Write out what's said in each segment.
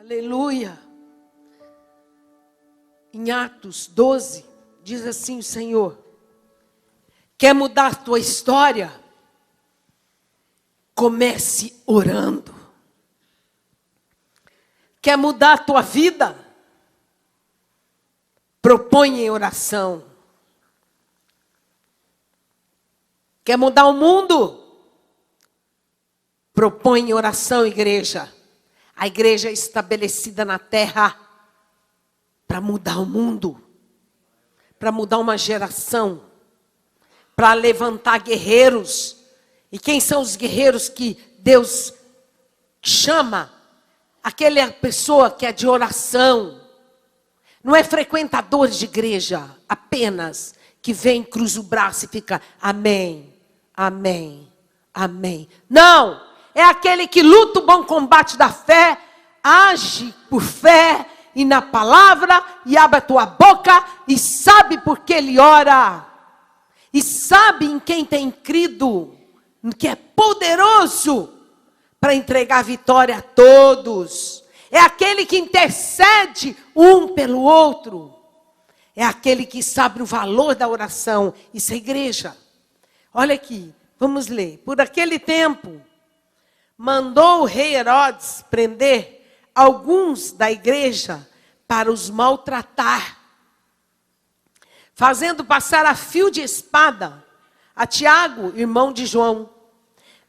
Aleluia. Em Atos 12, diz assim o Senhor: quer mudar a tua história? Comece orando. Quer mudar a tua vida? Propõe em oração. Quer mudar o mundo? Propõe em oração, igreja. A igreja é estabelecida na terra para mudar o mundo, para mudar uma geração, para levantar guerreiros. E quem são os guerreiros que Deus chama? Aquela pessoa que é de oração. Não é frequentador de igreja apenas, que vem, cruza o braço e fica amém, amém, amém. Não! É aquele que luta o bom combate da fé, age por fé e na palavra, e abre a tua boca e sabe por que ele ora. E sabe em quem tem crido, que é poderoso para entregar a vitória a todos. É aquele que intercede um pelo outro. É aquele que sabe o valor da oração. Isso é igreja. Olha aqui, vamos ler. Por aquele tempo, mandou o rei Herodes prender alguns da igreja para os maltratar, fazendo passar a fio de espada a Tiago, irmão de João.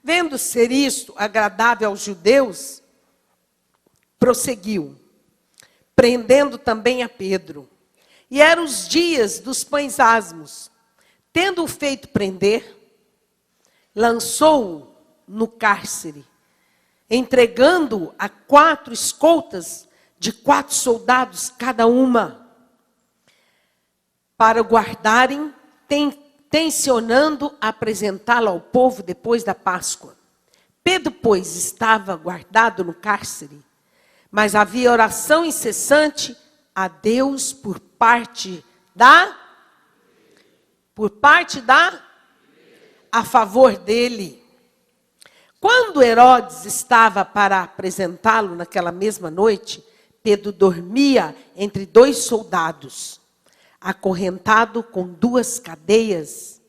Vendo ser isto agradável aos judeus, prosseguiu, prendendo também a Pedro. E eram os dias dos pães asmos. Tendo-o feito prender, lançou-o no cárcere, entregando-o a 4 escoltas de 4 soldados cada uma, para o guardarem, tencionando apresentá-lo ao povo depois da Páscoa. Pedro, pois, estava guardado no cárcere, mas havia oração incessante a Deus por parte a favor dele. Quando Herodes estava para apresentá-lo naquela mesma noite, Pedro dormia entre 2 soldados, acorrentado com 2 cadeias,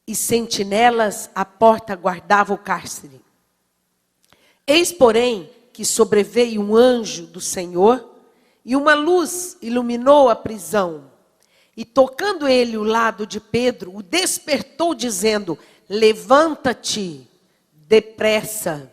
e sentinelas à porta guardavam o cárcere. Eis, porém, que sobreveio um anjo do Senhor, e uma luz iluminou a prisão. E tocando ele o lado de Pedro, o despertou, dizendo: levanta-te depressa.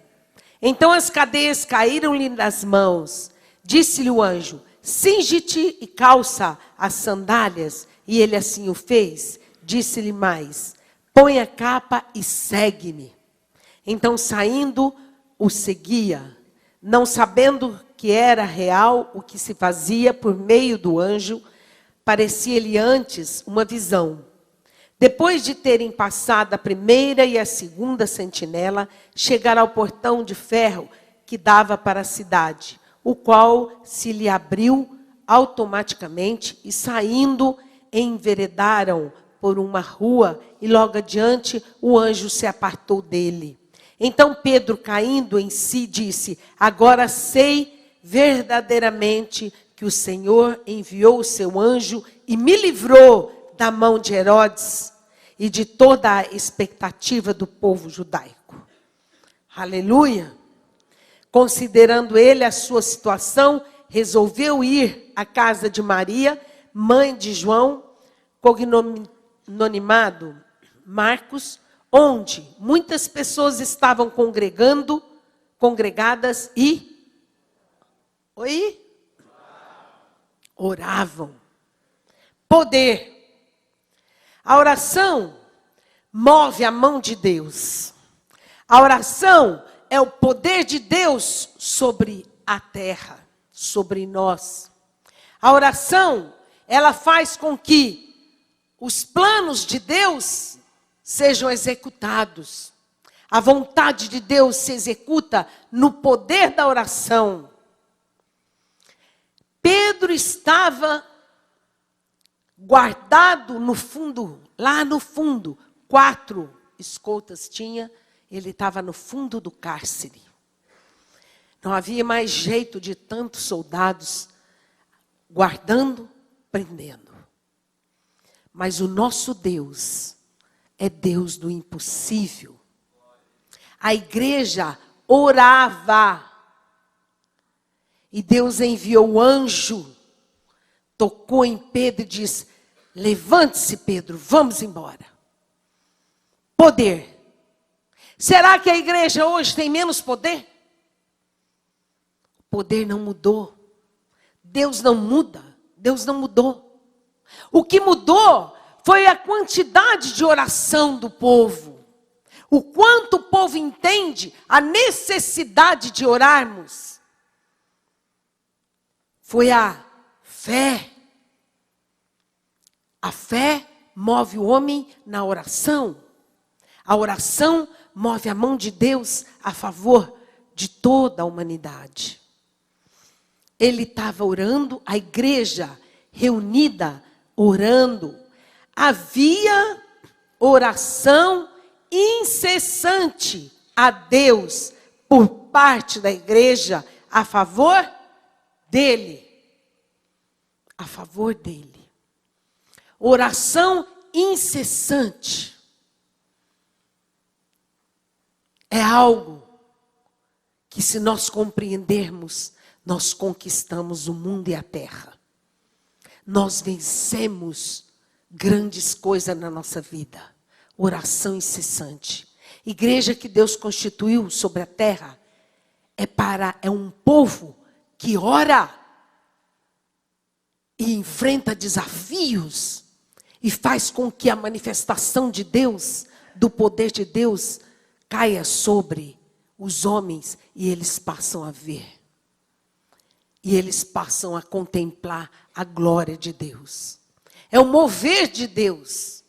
Então as cadeias caíram-lhe das mãos. Disse-lhe o anjo: cinge-te e calça as sandálias. E ele assim o fez. Disse-lhe mais: põe a capa e segue-me. Então, saindo, o seguia, não sabendo que era real o que se fazia por meio do anjo. Parecia-lhe antes uma visão. Depois de terem passado a primeira e a segunda sentinela, chegaram ao portão de ferro que dava para a cidade, o qual se lhe abriu automaticamente, e saindo, enveredaram por uma rua, e logo adiante o anjo se apartou dele. Então Pedro, caindo em si, disse: agora sei verdadeiramente que o Senhor enviou o seu anjo e me livrou da mão de Herodes e de toda a expectativa do povo judaico. Aleluia! Considerando ele a sua situação, resolveu ir à casa de Maria, mãe de João, cognominado Marcos, onde muitas pessoas estavam congregadas e oravam. Poder. A oração move a mão de Deus. A oração é o poder de Deus sobre a terra, sobre nós. A oração, ela faz com que os planos de Deus sejam executados. A vontade de Deus se executa no poder da oração. Pedro estava guardado no fundo, lá no fundo. 4 escoltas tinha, ele estava no fundo do cárcere. Não havia mais jeito de tantos soldados guardando, prendendo. Mas o nosso Deus é Deus do impossível. A igreja orava. E Deus enviou o anjo, tocou em Pedro e disse: levante-se, Pedro, vamos embora. Poder. Será que a igreja hoje tem menos poder? O poder não mudou. Deus não muda. Deus não mudou. O que mudou foi a quantidade de oração do povo. O quanto o povo entende a necessidade de orarmos. Foi a fé. A fé move o homem na oração. A oração move a mão de Deus a favor de toda a humanidade. Ele estava orando, a igreja reunida, orando. Havia oração incessante a Deus por parte da igreja a favor dele. A favor dele. Oração incessante. É algo que, se nós compreendermos, nós conquistamos o mundo e a terra. Nós vencemos grandes coisas na nossa vida. Oração incessante. Igreja que Deus constituiu sobre a terra é um povo que ora e enfrenta desafios e faz com que a manifestação de Deus, do poder de Deus, caia sobre os homens e eles passam a ver. E eles passam a contemplar a glória de Deus. É o mover de Deus.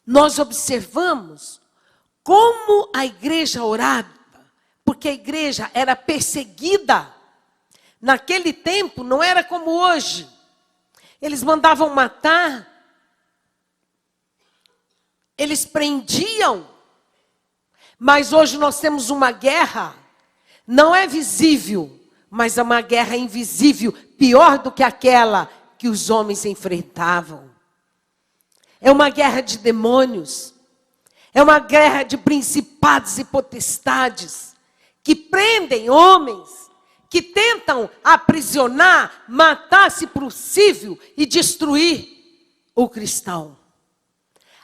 Nós observamos como a igreja orava, porque a igreja era perseguida. Naquele tempo não era como hoje. Eles mandavam matar. Eles prendiam. Mas hoje nós temos uma guerra. Não é visível, mas é uma guerra invisível, pior do que aquela que os homens enfrentavam. É uma guerra de demônios. É uma guerra de principados e potestades que prendem homens, que tentam aprisionar, matar, se possível, e destruir o cristão.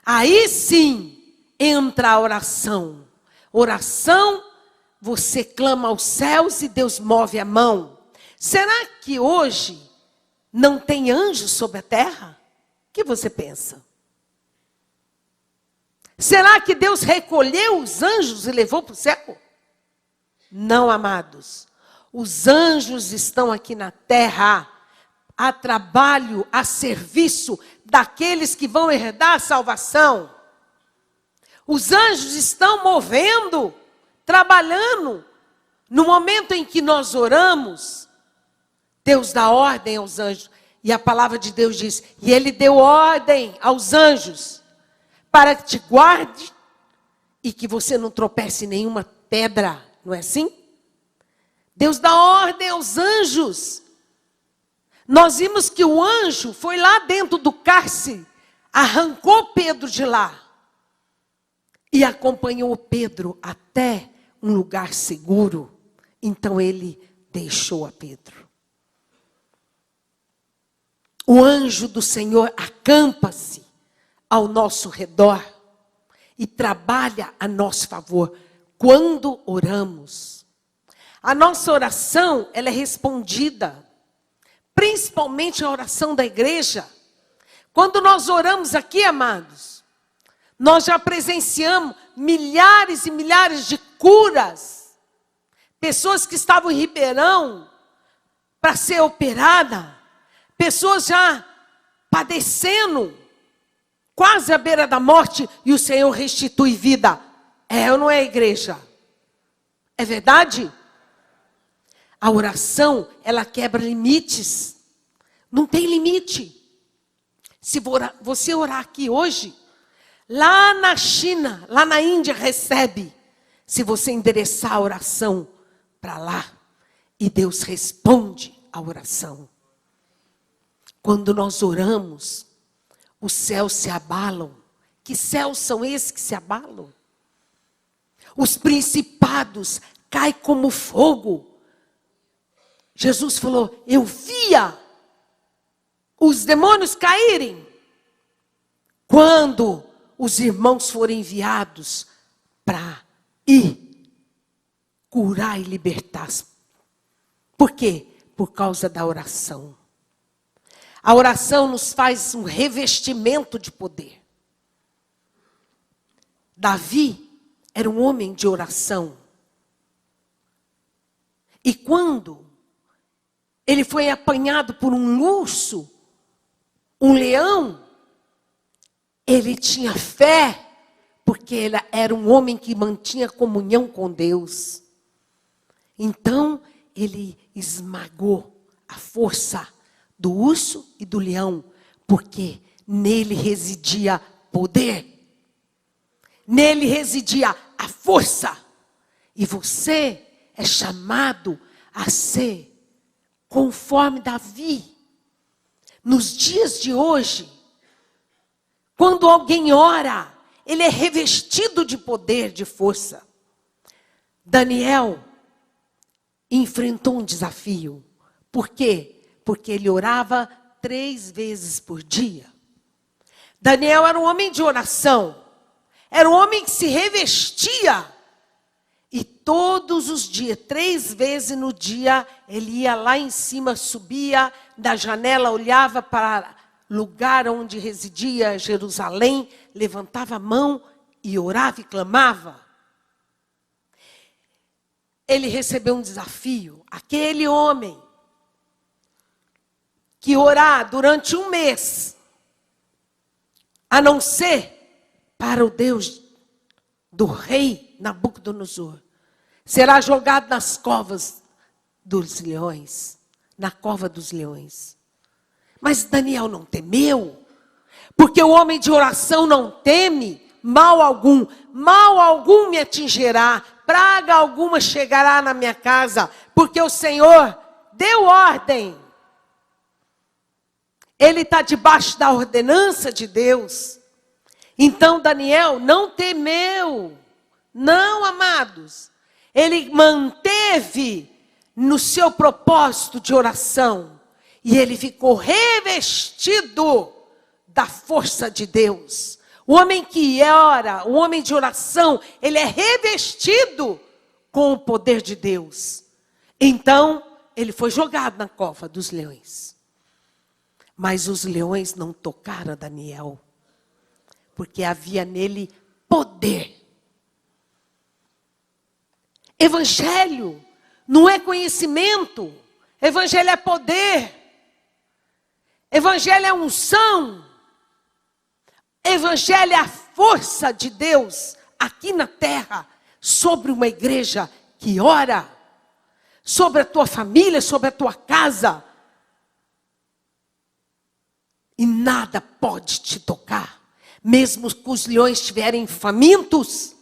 Aí sim entra a oração. Oração, você clama aos céus e Deus move a mão. Será que hoje não tem anjos sobre a terra? O que você pensa? Será que Deus recolheu os anjos e levou para o céu? Não, amados. Os anjos estão aqui na terra, a trabalho, a serviço daqueles que vão herdar a salvação. Os anjos estão movendo, trabalhando. No momento em que nós oramos, Deus dá ordem aos anjos. E a palavra de Deus diz, e Ele deu ordem aos anjos para que te guarde e que você não tropece em nenhuma pedra. Não é assim? Deus dá ordem aos anjos. Nós vimos que o anjo foi lá dentro do cárcere, arrancou Pedro de lá e acompanhou Pedro até um lugar seguro. Então ele deixou a Pedro. O anjo do Senhor acampa-se ao nosso redor e trabalha a nosso favor quando oramos. A nossa oração, ela é respondida, principalmente a oração da igreja. Quando nós oramos aqui, amados, nós já presenciamos milhares e milhares de curas. Pessoas que estavam em Ribeirão para ser operada. Pessoas já padecendo, quase à beira da morte, e o Senhor restitui vida. É ou não é, igreja? É verdade? A oração, ela quebra limites. Não tem limite. Se você orar aqui hoje, lá na China, lá na Índia, recebe. Se você endereçar a oração para lá e Deus responde a oração. Quando nós oramos, os céus se abalam. Que céus são esses que se abalam? Os principados caem como fogo. Jesus falou, eu via os demônios caírem quando os irmãos foram enviados para ir curar e libertar. Por quê? Por causa da oração. A oração nos faz um revestimento de poder. Davi era um homem de oração. E quando ele foi apanhado por um urso, um leão, ele tinha fé, porque ele era um homem que mantinha comunhão com Deus. Então, ele esmagou a força do urso e do leão, porque nele residia poder. Nele residia a força. E você é chamado a ser conforme Davi. Nos dias de hoje, quando alguém ora, ele é revestido de poder, de força. Daniel enfrentou um desafio. Por quê? Porque ele orava 3 vezes por dia. Daniel era um homem de oração. Era um homem que se revestia. E todos os dias, 3 vezes no dia, ele ia lá em cima, subia da janela, olhava para o lugar onde residia Jerusalém, levantava a mão e orava e clamava. Ele recebeu um desafio. Aquele homem que orar durante 1 mês, a não ser para o Deus do rei Nabucodonosor, será jogado nas covas dos leões, na cova dos leões. Mas Daniel não temeu, porque o homem de oração não teme mal algum me atingirá, praga alguma chegará na minha casa, porque o Senhor deu ordem. Ele está debaixo da ordenança de Deus. Então Daniel não temeu. Não, amados. Ele manteve no seu propósito de oração. E ele ficou revestido da força de Deus. O homem que ora, o homem de oração, ele é revestido com o poder de Deus. Então, ele foi jogado na cova dos leões. Mas os leões não tocaram a Daniel, porque havia nele poder. Evangelho não é conhecimento, evangelho é poder. Evangelho é unção. Evangelho é a força de Deus aqui na terra, sobre uma igreja que ora, sobre a tua família, sobre a tua casa. E nada pode te tocar. Mesmo que os leões estiverem famintos,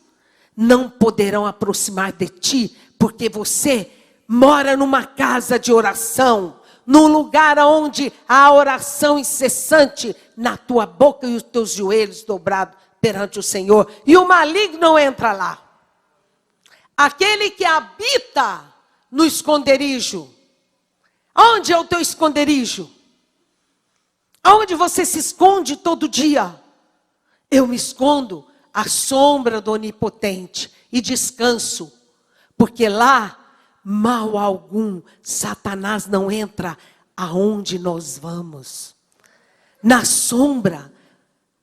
não poderão aproximar de ti, porque você mora numa casa de oração, num lugar onde há oração incessante na tua boca e os teus joelhos dobrados perante o Senhor. E o maligno não entra lá. Aquele que habita no esconderijo. Onde é o teu esconderijo? Aonde você se esconde todo dia? Eu me escondo à sombra do Onipotente e descanso, porque lá mal algum, Satanás não entra aonde nós vamos. Na sombra,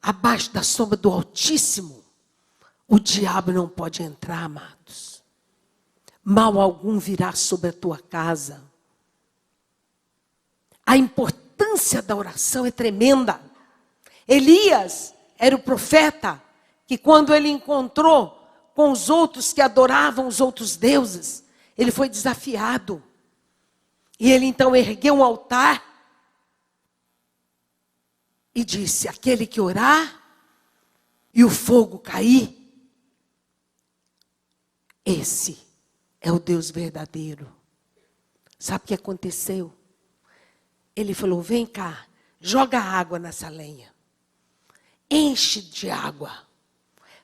abaixo da sombra do Altíssimo, o diabo não pode entrar, amados. Mal algum virá sobre a tua casa. A importância da oração é tremenda. Elias era o profeta que, quando ele encontrou com os outros que adoravam os outros deuses, ele foi desafiado. E ele então ergueu um altar e disse: aquele que orar e o fogo cair, esse é o Deus verdadeiro. Sabe o que aconteceu? Ele falou, vem cá, joga água nessa lenha. Enche de água,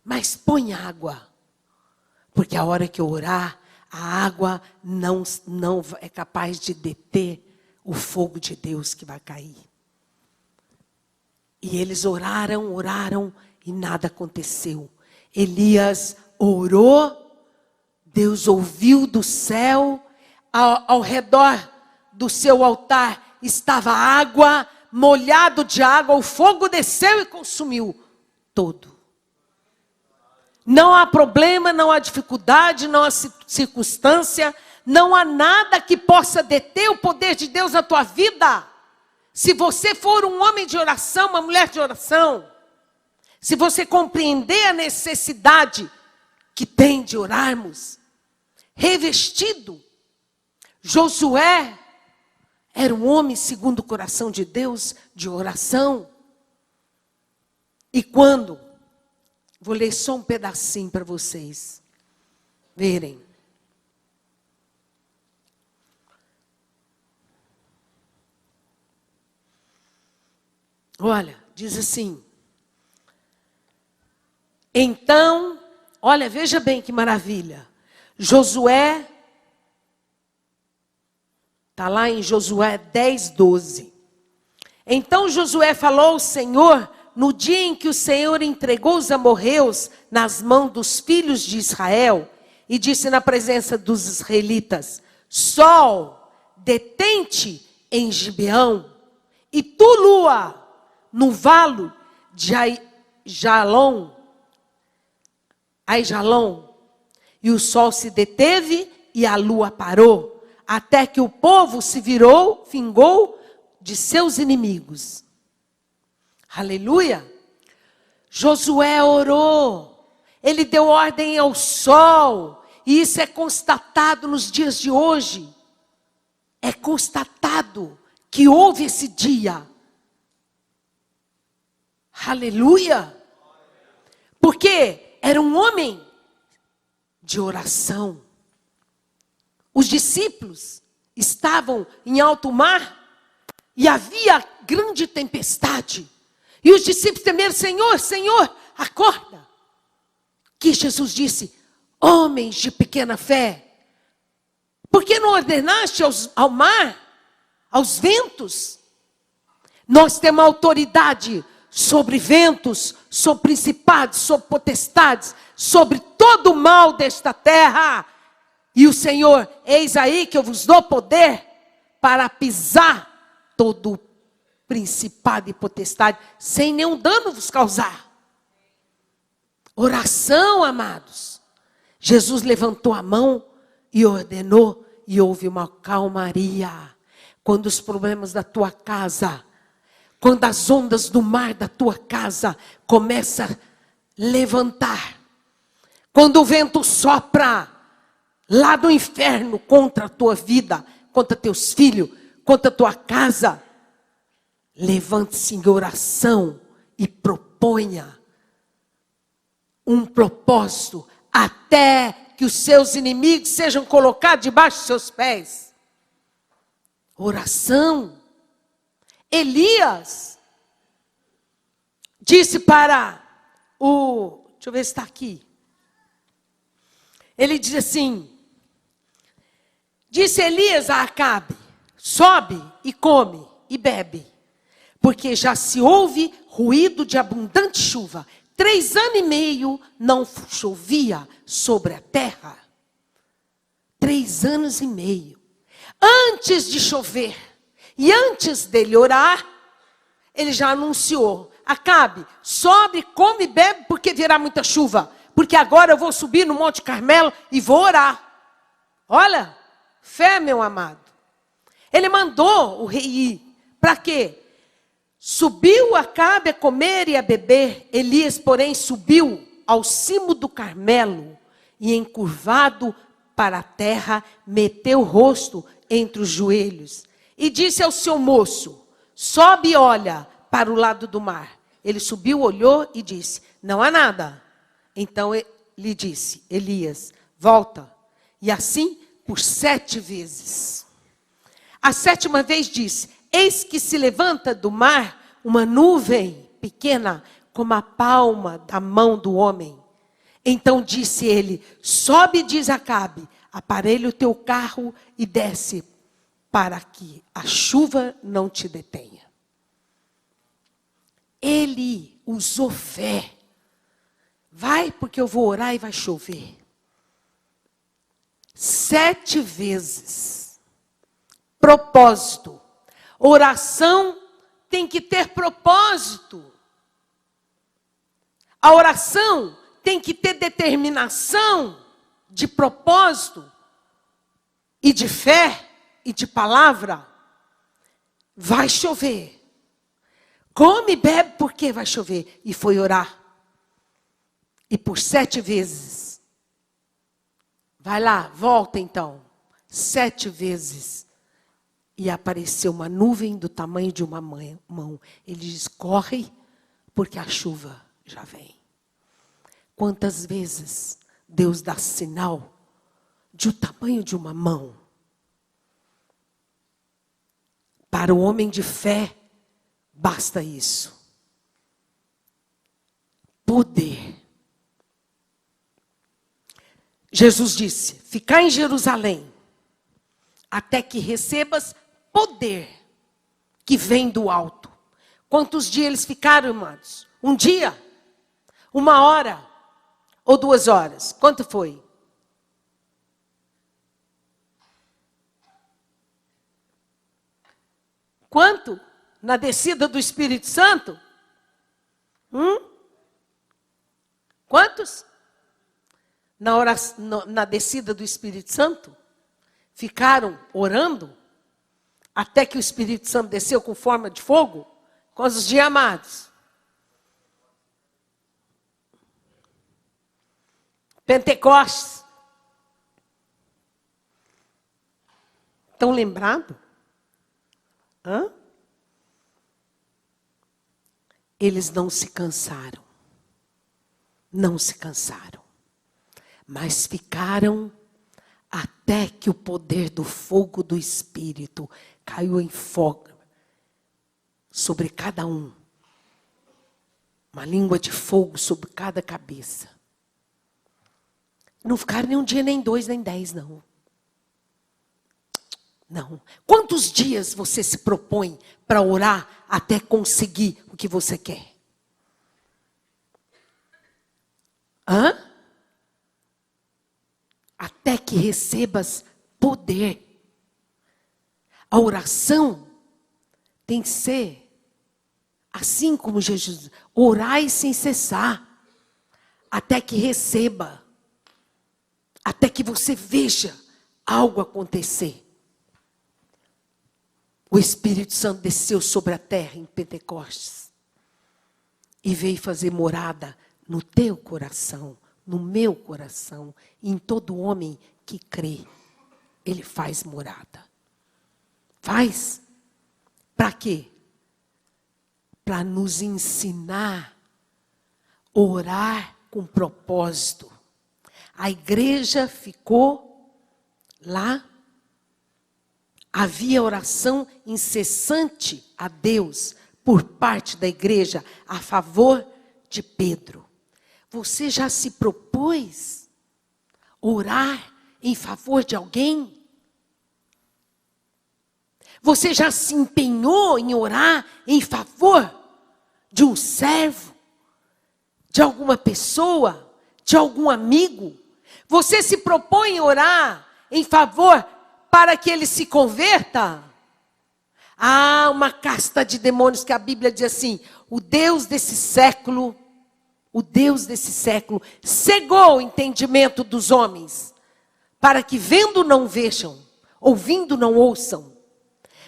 mas põe água. Porque a hora que eu orar, a água não é capaz de deter o fogo de Deus que vai cair. E eles oraram e nada aconteceu. Elias orou, Deus ouviu do céu, ao redor do seu altar estava água, molhado de água, o fogo desceu e consumiu todo. Não há problema, não há dificuldade, não há circunstância, não há nada que possa deter o poder de Deus na tua vida. Se você for um homem de oração, uma mulher de oração, se você compreender a necessidade que tem de orarmos, revestido, Josué era um homem segundo o coração de Deus, de oração. E quando, vou ler só um pedacinho para vocês verem. Olha, diz assim. Então, olha, veja bem que maravilha. Josué, está lá em Josué 10:12. Então Josué falou ao Senhor, no dia em que o Senhor entregou os amorreus nas mãos dos filhos de Israel, e disse na presença dos israelitas, Sol, detente em Gibeão, e tu, lua, no vale de Aijalon. E o sol se deteve e a lua parou, até que o povo se vingou de seus inimigos. Aleluia! Josué orou, ele deu ordem ao sol, e isso é constatado nos dias de hoje. É constatado que houve esse dia. Aleluia! Porque era um homem de oração. Os discípulos estavam em alto mar e havia grande tempestade. E os discípulos temeram, Senhor, Senhor, acorda. Que Jesus disse, homens de pequena fé, por que não ordenaste ao mar, aos ventos? Nós temos autoridade sobre ventos, sobre principados, sobre potestades, sobre todo o mal desta terra. E o Senhor, eis aí que eu vos dou poder para pisar todo principado e potestade, sem nenhum dano vos causar. Oração, amados. Jesus levantou a mão e ordenou, e houve uma calmaria. Quando os problemas da tua casa, quando as ondas do mar da tua casa começam a levantar, quando o vento sopra lá do inferno contra a tua vida, contra teus filhos, contra a tua casa, levante-se em oração e proponha um propósito até que os seus inimigos sejam colocados debaixo dos seus pés. Oração. Elias disse para deixa eu ver se está aqui. Ele diz assim, disse Elias a Acabe, sobe e come e bebe, porque já se ouve ruído de abundante chuva. 3 anos e meio não chovia sobre a terra. 3 anos e meio. Antes de chover e antes dele orar, ele já anunciou, Acabe, sobe, come e bebe, porque virá muita chuva. Porque agora eu vou subir no Monte Carmelo e vou orar. Olha, fé, meu amado. Ele mandou o rei ir. Para quê? Subiu Acabe a comer e a beber. Elias, porém, subiu ao cimo do Carmelo e, encurvado para a terra, meteu o rosto entre os joelhos. E disse ao seu moço, sobe e olha para o lado do mar. Ele subiu, olhou e disse, não há nada. Então lhe disse, Elias, volta E assim por 7 vezes. A 7ª vez disse: eis que se levanta do mar uma nuvem pequena, como a palma da mão do homem. Então disse ele: sobe, diz Acabe, aparelha o teu carro e desce, para que a chuva não te detenha. Ele usou fé. Vai, porque eu vou orar e vai chover. 7 vezes. Propósito. Oração tem que ter propósito. A oração tem que ter determinação de propósito e de fé e de palavra. Vai chover. Come e bebe porque vai chover. E foi orar. E por 7 vezes. Vai lá, volta então. 7 vezes. E apareceu uma nuvem do tamanho de uma mão. Ele diz: corre, porque a chuva já vem. Quantas vezes Deus dá sinal de o tamanho de uma mão? Para o homem de fé, basta isso. Poder. Jesus disse: ficai em Jerusalém, até que recebas poder que vem do alto. Quantos dias eles ficaram, irmãos? 1 dia? 1 hora? Ou 2 horas? Quanto foi? Quanto? Na descida do Espírito Santo? Quantos? Na descida do Espírito Santo? Ficaram orando? Até que o Espírito Santo desceu com forma de fogo? Quantos dias, amados? Pentecostes. Estão lembrados? Eles não se cansaram. Não se cansaram. Mas ficaram até que o poder do fogo do Espírito caiu em fogo sobre cada um. Uma língua de fogo sobre cada cabeça. Não ficaram nem 1 dia, nem 2, nem 10, não. Não. Quantos dias você se propõe para orar até conseguir o que você quer? Até que recebas poder. A oração tem que ser assim como Jesus. Orai sem cessar. Até que receba. Até que você veja algo acontecer. O Espírito Santo desceu sobre a terra em Pentecostes. E veio fazer morada no teu coração, no meu coração, em todo homem que crê. Ele faz morada. Faz. Para quê? Para nos ensinar a orar com propósito. A igreja ficou lá. Havia oração incessante a Deus por parte da igreja a favor de Pedro. Você já se propôs orar em favor de alguém? Você já se empenhou em orar em favor de um servo? De alguma pessoa? De algum amigo? Você se propõe a orar em favor para que ele se converta? Há uma casta de demônios que a Bíblia diz assim: o Deus desse século cegou o entendimento dos homens, para que vendo não vejam, ouvindo não ouçam.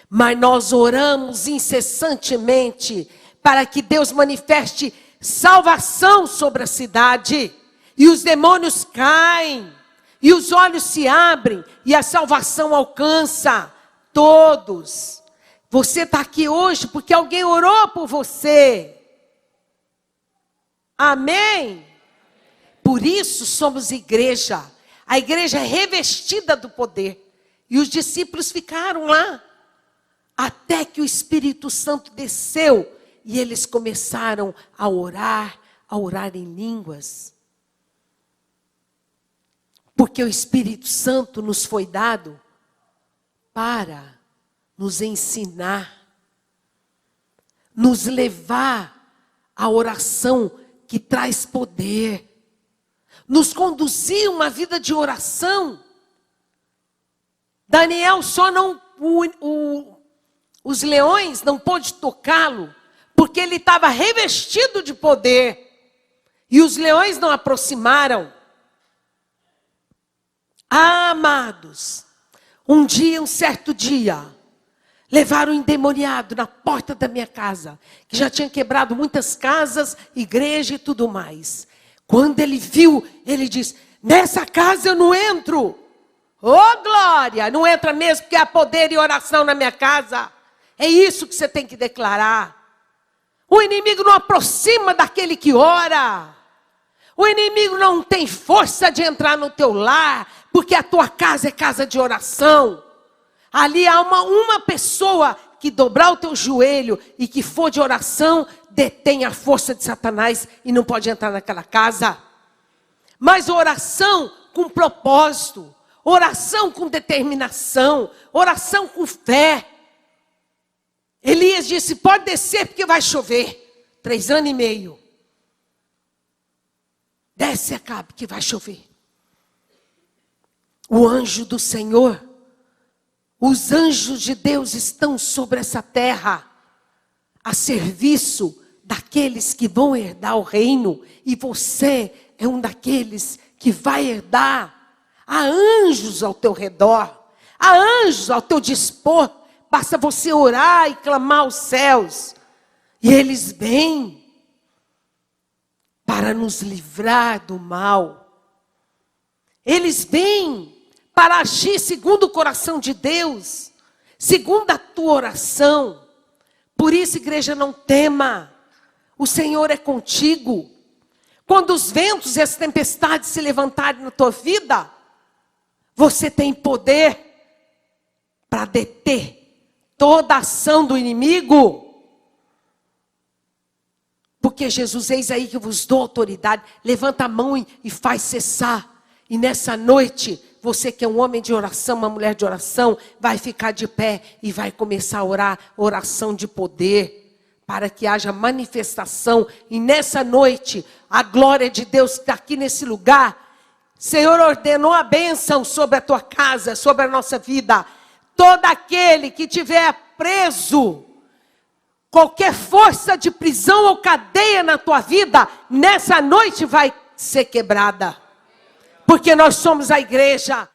Mas nós oramos incessantemente para que Deus manifeste salvação sobre a cidade. E os demônios caem, e os olhos se abrem, e a salvação alcança todos. Você está aqui hoje porque alguém orou por você. Amém? Por isso somos igreja. A igreja é revestida do poder. E os discípulos ficaram lá. Até que o Espírito Santo desceu. E eles começaram a orar em línguas. Porque o Espírito Santo nos foi dado para nos ensinar, nos levar à oração que traz poder, nos conduzir uma vida de oração. Daniel só não, os leões não pôde tocá-lo, porque ele estava revestido de poder, e os leões não aproximaram. Ah, amados, um certo dia, levaram um endemoniado na porta da minha casa, que já tinha quebrado muitas casas, igreja e tudo mais. Quando ele viu, ele disse: nessa casa eu não entro. Oh, glória, não entra mesmo, porque há poder e oração na minha casa. É isso que você tem que declarar. O inimigo não aproxima daquele que ora. O inimigo não tem força de entrar no teu lar, porque a tua casa é casa de oração. Ali há uma pessoa que dobrar o teu joelho e que for de oração, detém a força de Satanás e não pode entrar naquela casa. Mas oração com propósito, oração com determinação, oração com fé. Elias disse: pode descer porque vai chover. 3 anos e meio. Desce, Acabe, que vai chover. O anjo do Senhor, os anjos de Deus estão sobre essa terra, a serviço daqueles que vão herdar o reino. E você é um daqueles que vai herdar. Há anjos ao teu redor, há anjos ao teu dispor. Basta você orar e clamar aos céus, e eles vêm para nos livrar do mal. Eles vêm para agir segundo o coração de Deus, segundo a tua oração. Por isso, igreja, não tema. O Senhor é contigo. Quando os ventos e as tempestades se levantarem na tua vida, você tem poder para deter toda a ação do inimigo. Porque Jesus, eis aí que vos dou autoridade. Levanta a mão e faz cessar. E nessa noite, você que é um homem de oração, uma mulher de oração, vai ficar de pé e vai começar a orar oração de poder, para que haja manifestação. E nessa noite, a glória de Deus está aqui nesse lugar. Senhor ordenou a bênção sobre a tua casa, sobre a nossa vida. Todo aquele que tiver preso, qualquer força de prisão ou cadeia na tua vida, nessa noite vai ser quebrada. Porque nós somos a igreja.